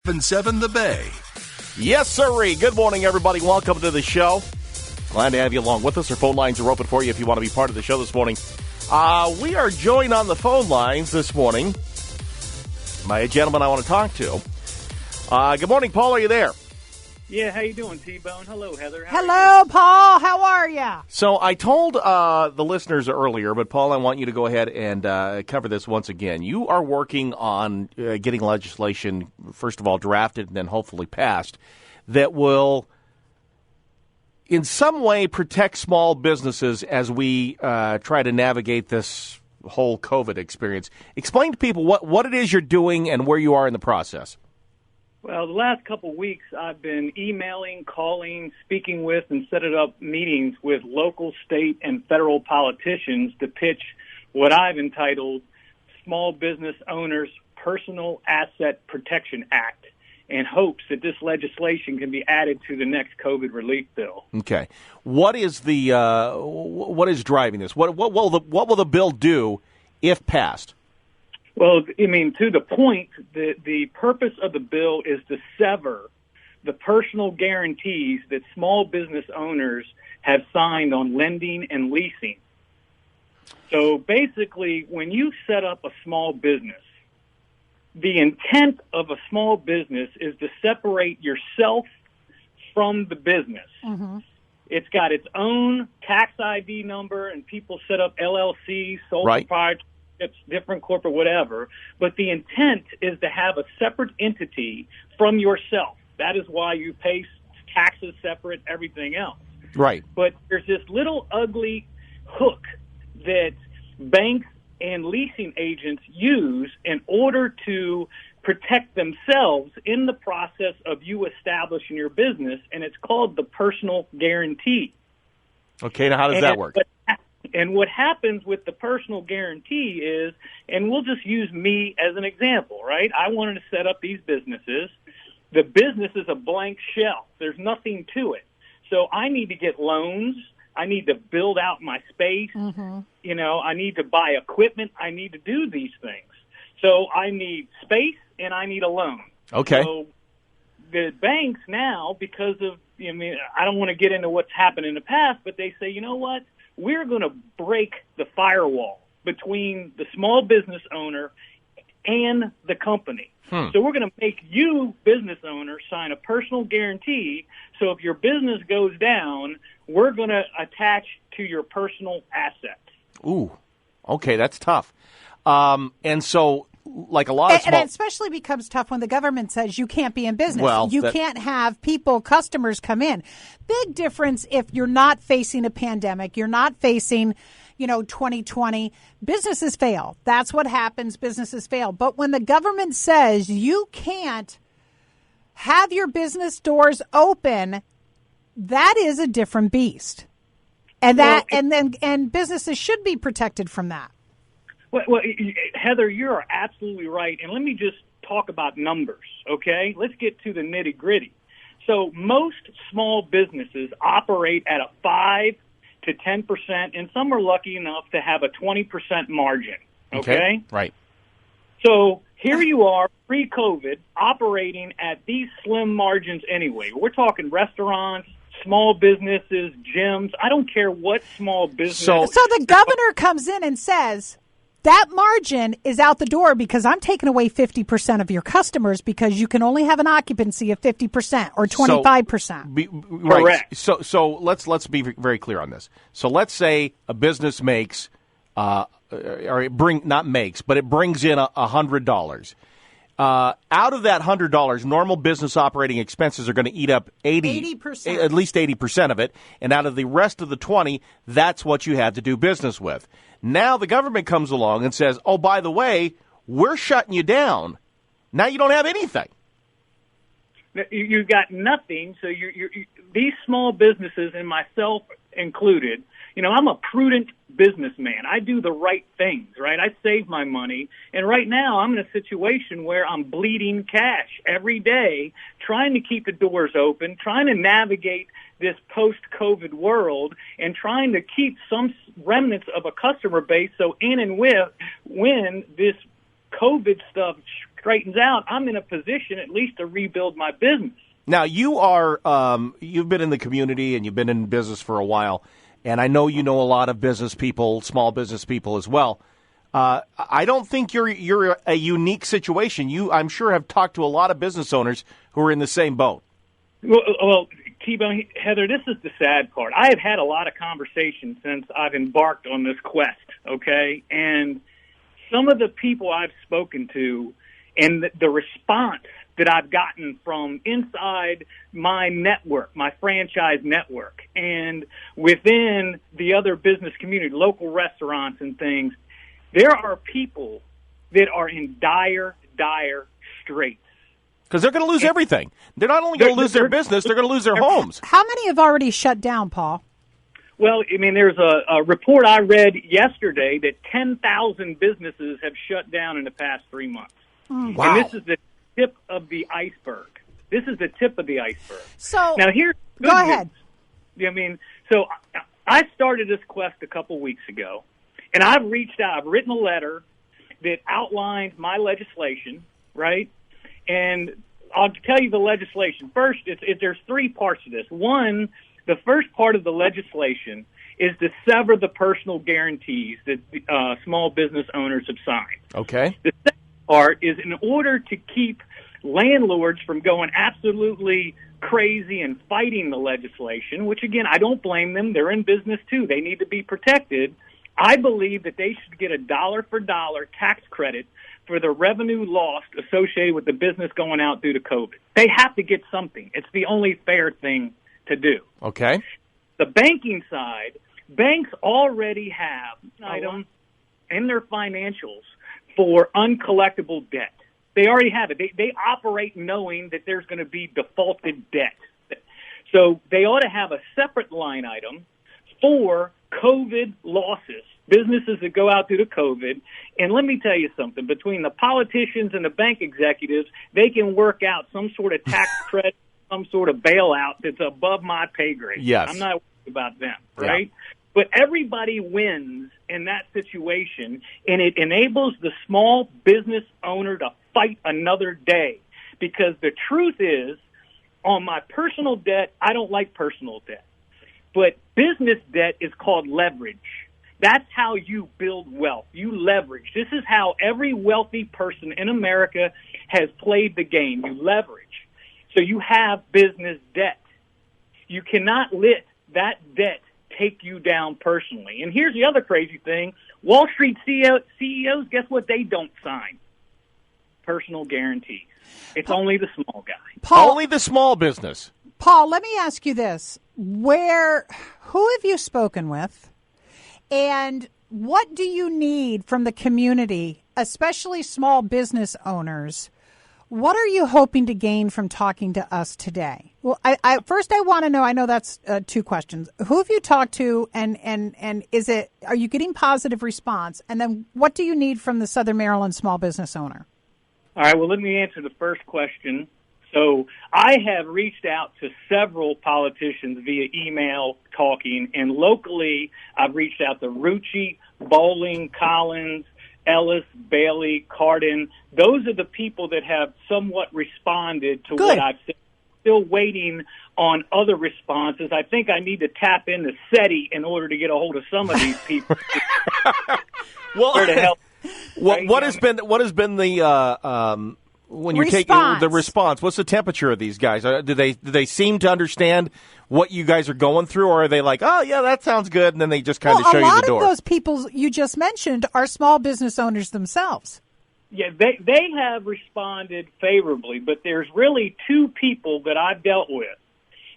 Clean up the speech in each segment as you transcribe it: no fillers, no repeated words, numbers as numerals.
7 The Bay. Yes, sirree. Good morning, everybody. Welcome to the show. Glad to have you along with us. Our phone lines are open for you if you want to be part of the show this morning. We are joined on the phone lines this morning by a gentleman I want to talk to. Good morning, Paul. Are you there? Yeah, how you doing, T-Bone? Hello, Heather. Hello, Paul. How are you? So I told the listeners earlier, but Paul, I want you to go ahead and cover this once again. You are working on getting legislation, first of all, drafted and then hopefully passed, that will in some way protect small businesses as we try to navigate this whole COVID experience. Explain to people what it is you're doing and where you are in the process. Well, the last couple of weeks, I've been emailing, calling, speaking with, and setting up meetings with local, state, and federal politicians to pitch what I've entitled Small Business Owners Personal Asset Protection Act, in hopes that this legislation can be added to the next COVID relief bill. Okay, what is driving this? What will the bill do if passed? Well, I mean, to the point, the purpose of the bill is to sever the personal guarantees that small business owners have signed on lending and leasing. So basically, when you set up a small business, the intent of a small business is to separate yourself from the business. Mm-hmm. It's got its own tax ID number, and people set up LLCs, sole proprietors, different corporate whatever, but the intent is to have a separate entity from yourself. That is why you pay taxes separate, everything else. Right. But there's this little ugly hook that banks and leasing agents use in order to protect themselves in the process of you establishing your business, and it's called the personal guarantee. Okay, now how does that work? And what happens with the personal guarantee is, and we'll just use me as an example, right? I wanted to set up these businesses. The business is a blank shell. There's nothing to it. So I need to get loans. I need to build out my space. Mm-hmm. You know, I need to buy equipment. I need to do these things. So I need space and I need a loan. Okay. So the banks now, because of, I mean, I don't want to get into what's happened in the past, but they say, you know what? We're going to break the firewall between the small business owner and the company. So we're going to make you, business owner, sign a personal guarantee. So if your business goes down, we're going to attach to your personal assets. Ooh, okay, that's tough. And so, like a lot of small... And it especially becomes tough when the government says you can't be in business. Well, you can't have customers come in. Big difference if you're not facing a pandemic, you're not facing, 2020. Businesses fail. That's what happens. Businesses fail. But when the government says you can't have your business doors open, that is a different beast. And and businesses should be protected from that. Well, Heather, you're absolutely right. And let me just talk about numbers, okay? Let's get to the nitty-gritty. So most small businesses operate at a 5 to 10%, and some are lucky enough to have a 20% margin, okay? Right. So here you are, pre-COVID, operating at these slim margins anyway. We're talking restaurants, small businesses, gyms. I don't care what small business. So the governor comes in and says, that margin is out the door because I'm taking away 50% of your customers because you can only have an occupancy of 50% or 25%. Right. Correct. So let's be very clear on this. So let's say a business makes, but it brings in $100. Out of that $100, normal business operating expenses are going to eat up 80%, at least 80% of it, and out of the rest of the 20, that's what you had to do business with. Now the government comes along and says, "Oh, by the way, we're shutting you down. Now you don't have anything." You got nothing. So these small businesses, and myself included, I'm a prudent businessman. I do the right things, right? I save my money. And right now I'm in a situation where I'm bleeding cash every day, trying to keep the doors open, trying to navigate this post-COVID world, and trying to keep some remnants of a customer base. So when this COVID stuff straightens out, I'm in a position at least to rebuild my business. Now, you are you've been in the community and you've been in business for a while, and I know you know a lot of business people, small business people as well. I don't think you're a unique situation. You, I'm sure, have talked to a lot of business owners who are in the same boat. Well, T-Bone, Heather, this is the sad part. I have had a lot of conversations since I've embarked on this quest, okay? And some of the people I've spoken to and the response that I've gotten from inside my network, my franchise network, and within the other business community, local restaurants and things, there are people that are in dire straits. Because they're going to lose everything. They're not only going to lose their business, they're going to lose their homes. How many have already shut down, Paul? Well, I mean, there's a report I read yesterday that 10,000 businesses have shut down in the past 3 months. Wow. And this is the tip of the iceberg. This is the tip of the iceberg. So now here's go ahead. I mean, so I started this quest a couple weeks ago, and I've reached out. I've written a letter that outlines my legislation, right? And I'll tell you the legislation. First, there's three parts to this. One, the first part of the legislation is to sever the personal guarantees that small business owners have signed. Okay. The second part is in order to keep landlords from going absolutely crazy and fighting the legislation, which, again, I don't blame them. They're in business, too. They need to be protected. I believe that they should get a dollar-for-dollar tax credit for the revenue lost associated with the business going out due to COVID. They have to get something. It's the only fair thing to do. Okay. The banking side, banks already have items in their financials for uncollectible debt. They already have it. They operate knowing that there's going to be defaulted debt. So they ought to have a separate line item for COVID losses, businesses that go out due to COVID. And let me tell you something, between the politicians and the bank executives, they can work out some sort of tax credit, some sort of bailout that's above my pay grade. Yes. I'm not worried about them, right? Yeah. But everybody wins in that situation, and it enables the small business owner to fight another day. Because the truth is, on my personal debt, I don't like personal debt. But business debt is called leverage. That's how you build wealth. You leverage. This is how every wealthy person in America has played the game. You leverage. So you have business debt. You cannot let that debt take you down personally. And here's the other crazy thing. Wall Street CEOs, guess what they don't sign? Personal guarantees. It's only the small guy. Paul, only the small business. Paul, let me ask you this. Who have you spoken with? And what do you need from the community, especially small business owners? What are you hoping to gain from talking to us today? Well, I want to know, I know that's two questions. Who have you talked to, and are you getting positive response? And then what do you need from the Southern Maryland small business owner? All right, well, let me answer the first question. So I have reached out to several politicians via email talking, and locally I've reached out to Rucci, Bowling, Collins, Ellis, Bailey, Cardin. Those are the people that have somewhat responded to what I've said. Still waiting on other responses. I think I need to tap into SETI in order to get a hold of some of these people. Well, to help. What has been the when you're taking the response? What's the temperature of these guys? Do they seem to understand what you guys are going through, or are they like, oh yeah, that sounds good, and then they just kind of show you the door? A lot of those people you just mentioned are small business owners themselves. Yeah, they have responded favorably, but there's really two people that I've dealt with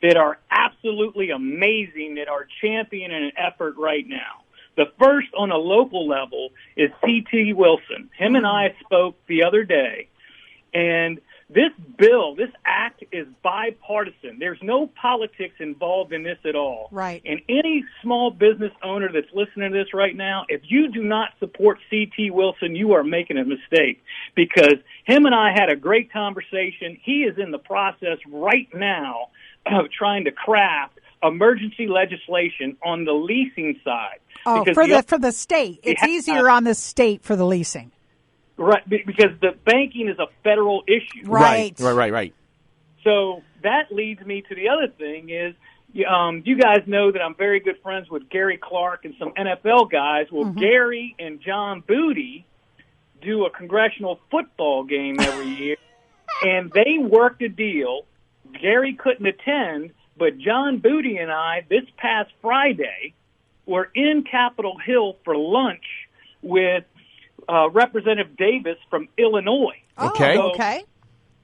that are absolutely amazing, that are championing an effort right now. The first on a local level is C.T. Wilson. Him and I spoke the other day, and this bill, this act is bipartisan. There's no politics involved in this at all. Right. And any small business owner that's listening to this right now, if you do not support C.T. Wilson, you are making a mistake, because him and I had a great conversation. He is in the process right now of trying to craft emergency legislation on the leasing side. Oh, for the state. It's easier on the state for the leasing. Right, because the banking is a federal issue. Right. Right. So that leads me to the other thing is, you guys know that I'm very good friends with Gary Clark and some NFL guys. Well, Gary and John Booty do a congressional football game every year, and they worked a deal. Gary couldn't attend, but John Booty and I, this past Friday, were in Capitol Hill for lunch with Representative Davis from Illinois. Okay. So Okay.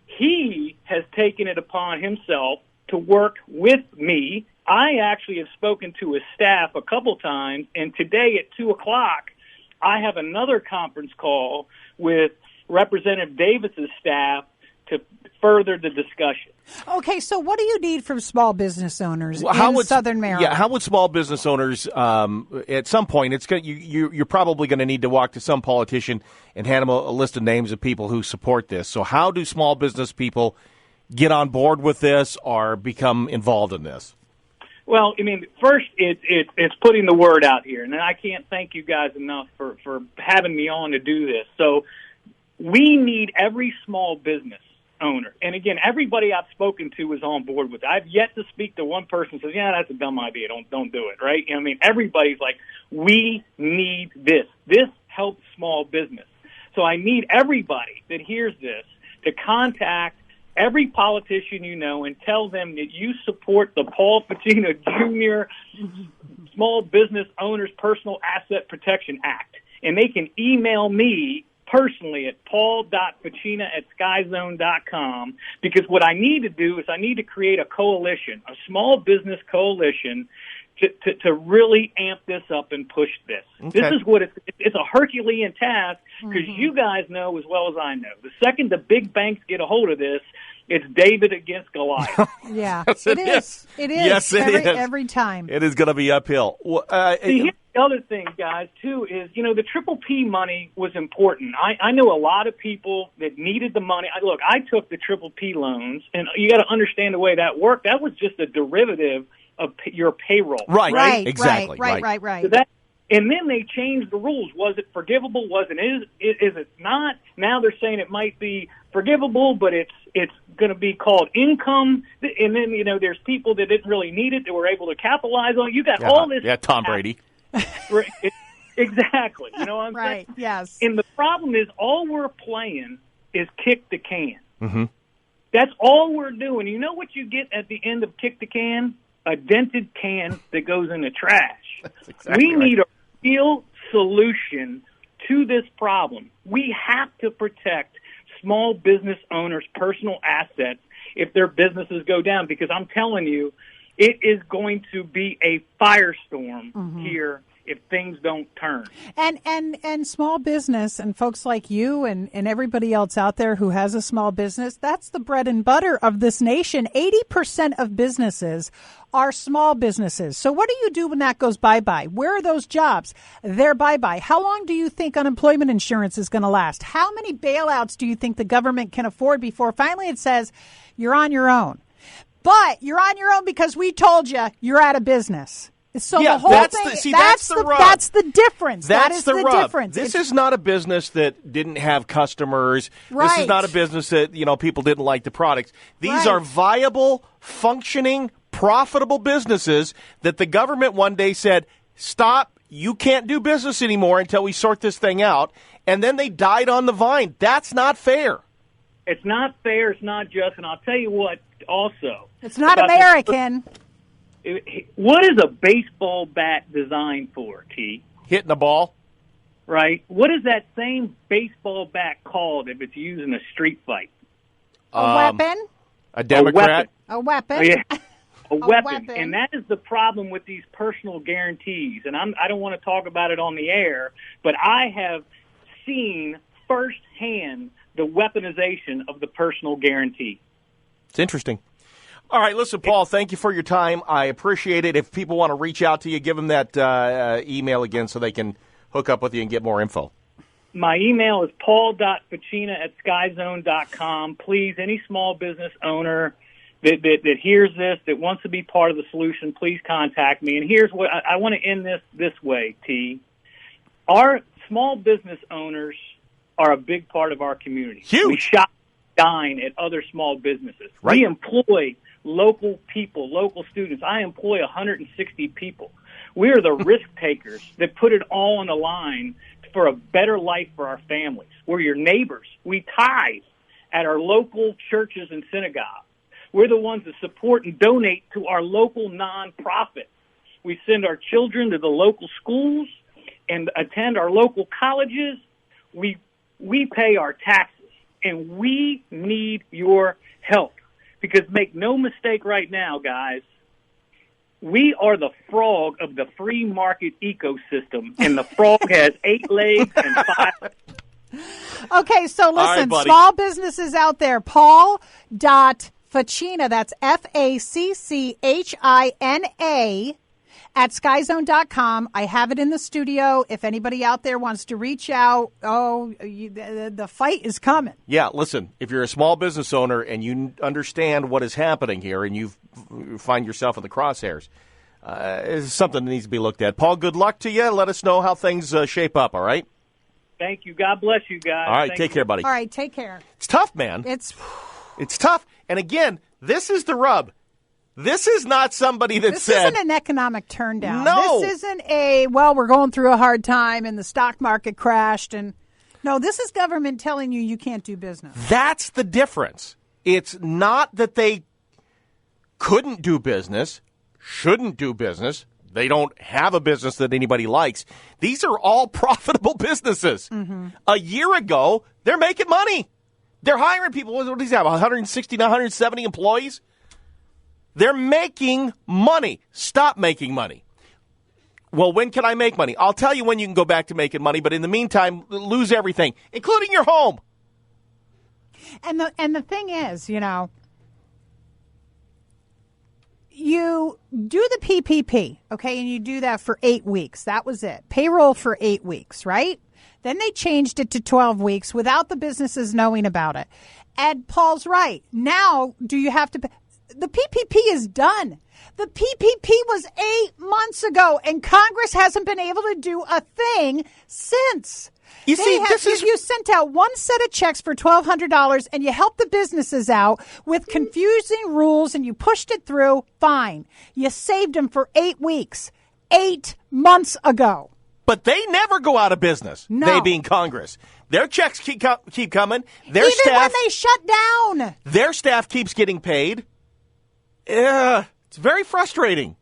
he has taken it upon himself to work with me. I actually have spoken to his staff a couple times, and today at 2 o'clock, I have another conference call with Representative Davis's staff to further the discussion. Okay, so what do you need from small business owners in Southern Maryland? Yeah, how would small business owners, at some point, you're probably going to need to walk to some politician and hand them a list of names of people who support this. So how do small business people get on board with this or become involved in this? Well, I mean, first it's putting the word out here, and I can't thank you guys enough for having me on to do this. So we need every small business owner, and again, everybody I've spoken to is on board with it. I've yet to speak to one person who says, "Yeah, that's a dumb idea. Don't do it." Right? I mean, everybody's like, "We need this. This helps small business." So I need everybody that hears this to contact every politician you know and tell them that you support the Paul Facchina Jr. Small Business Owners Personal Asset Protection Act. And they can email me personally at paul.facchina@skyzone.com, because what I need to do is I need to create a coalition, a small business coalition to really amp this up and push this. Okay. This is what it's a Herculean task, because you guys know as well as I know, the second the big banks get a hold of this, it's David against Goliath. Yeah, Yes, it is. It is. Yes, it is. Every time. It is going to be uphill. See, here's the other thing, guys, too, is, the Triple P money was important. I know a lot of people that needed the money. Look, I took the Triple P loans, and you got to understand the way that worked. That was just a derivative of your payroll. Right. Exactly. Right. So and then they changed the rules. Was it forgivable? Is it not? Now they're saying it might be forgivable, but it's going to be called income. And then, there's people that didn't really need it that were able to capitalize on it. You got all this. Yeah, Tom Brady. Exactly. You know what I'm saying? Right, yes. And the problem is all we're playing is kick the can. Mm-hmm. That's all we're doing. You know what you get at the end of kick the can? A dented can that goes in the trash. That's exactly right. Need a real solution to this problem. We have to protect small business owners' personal assets if their businesses go down, because I'm telling you, it is going to be a firestorm here if things don't turn. And small business and folks like you and everybody else out there who has a small business, that's the bread and butter of this nation. 80% of businesses are small businesses. So what do you do when that goes bye-bye? Where are those jobs? They're bye-bye. How long do you think unemployment insurance is going to last? How many bailouts do you think the government can afford before finally it says you're on your own? But you're on your own because we told you you're out of business. So the whole that's thing, that's the rub. That's the difference. That's that is the rub. difference. This is not a business that didn't have customers. Right. This is not a business that, people didn't like the products. These are viable, functioning, profitable businesses that the government one day said, stop, you can't do business anymore until we sort this thing out. And then they died on the vine. That's not fair. It's not fair. It's not just. And I'll tell you what, also. It's not American. What is a baseball bat designed for, T? Hitting the ball. Right. What is that same baseball bat called if it's used in a street fight? A weapon? A Democrat? A weapon. Oh, yeah. A weapon. weapon. And that is the problem with these personal guarantees. And I don't want to talk about it on the air, but I have seen firsthand the weaponization of the personal guarantee. It's interesting. All right, listen, Paul, thank you for your time. I appreciate it. If people want to reach out to you, give them that email again so they can hook up with you and get more info. My email is paul.facchina@skyzone.com. Please, any small business owner that hears this, that wants to be part of the solution, please contact me. And here's what I want to end this way, T. Our small business owners are a big part of our community. Huge. We shop, dine at other small businesses. Right. We employ local people, local students. I employ 160 people. We are the risk takers that put it all on the line for a better life for our families. We're your neighbors. We tithe at our local churches and synagogues. We're the ones that support and donate to our local nonprofits. We send our children to the local schools and attend our local colleges. We pay our taxes, and we need your help. Because make no mistake right now, guys, we are the frog of the free market ecosystem, and the frog has 8 legs and 5. Okay, so listen, right, small businesses out there, Paul.Facchina, that's Facchina at skyzone.com. I have it in the studio. If anybody out there wants to reach out, the fight is coming. Yeah, listen, if you're a small business owner and you understand what is happening here and you find yourself in the crosshairs, it's something that needs to be looked at. Paul, good luck to you. Let us know how things shape up, all right? Thank you. God bless you guys. All right, Thank take you. care, buddy. All right, take care. It's tough, man. It's tough. And again, this is the rub. This is not somebody that This said... isn't an economic turndown. No. This isn't we're going through a hard time and the stock market crashed. No, this is government telling you can't do business. That's the difference. It's not that they couldn't do business, shouldn't do business. They don't have a business that anybody likes. These are all profitable businesses. Mm-hmm. A year ago, they're making money. They're hiring people. What do they have, 160, 170 employees? They're making money. Stop making money. Well, when can I make money? I'll tell you when you can go back to making money, but in the meantime, lose everything, including your home. And the thing is, you do the PPP, okay, and you do that for 8 weeks. That was it. Payroll for 8 weeks, right? Then they changed it to 12 weeks without the businesses knowing about it. And Paul's right. Now, do you have to pay? The PPP is done. The PPP was 8 months ago, and Congress hasn't been able to do a thing since. You sent out one set of checks for $1,200, and you helped the businesses out with confusing rules, and you pushed it through. Fine. You saved them for 8 weeks, 8 months ago. But they never go out of business, no. They being Congress. Their checks keep coming. Even when they shut down. Their staff keeps getting paid. Yeah, it's very frustrating.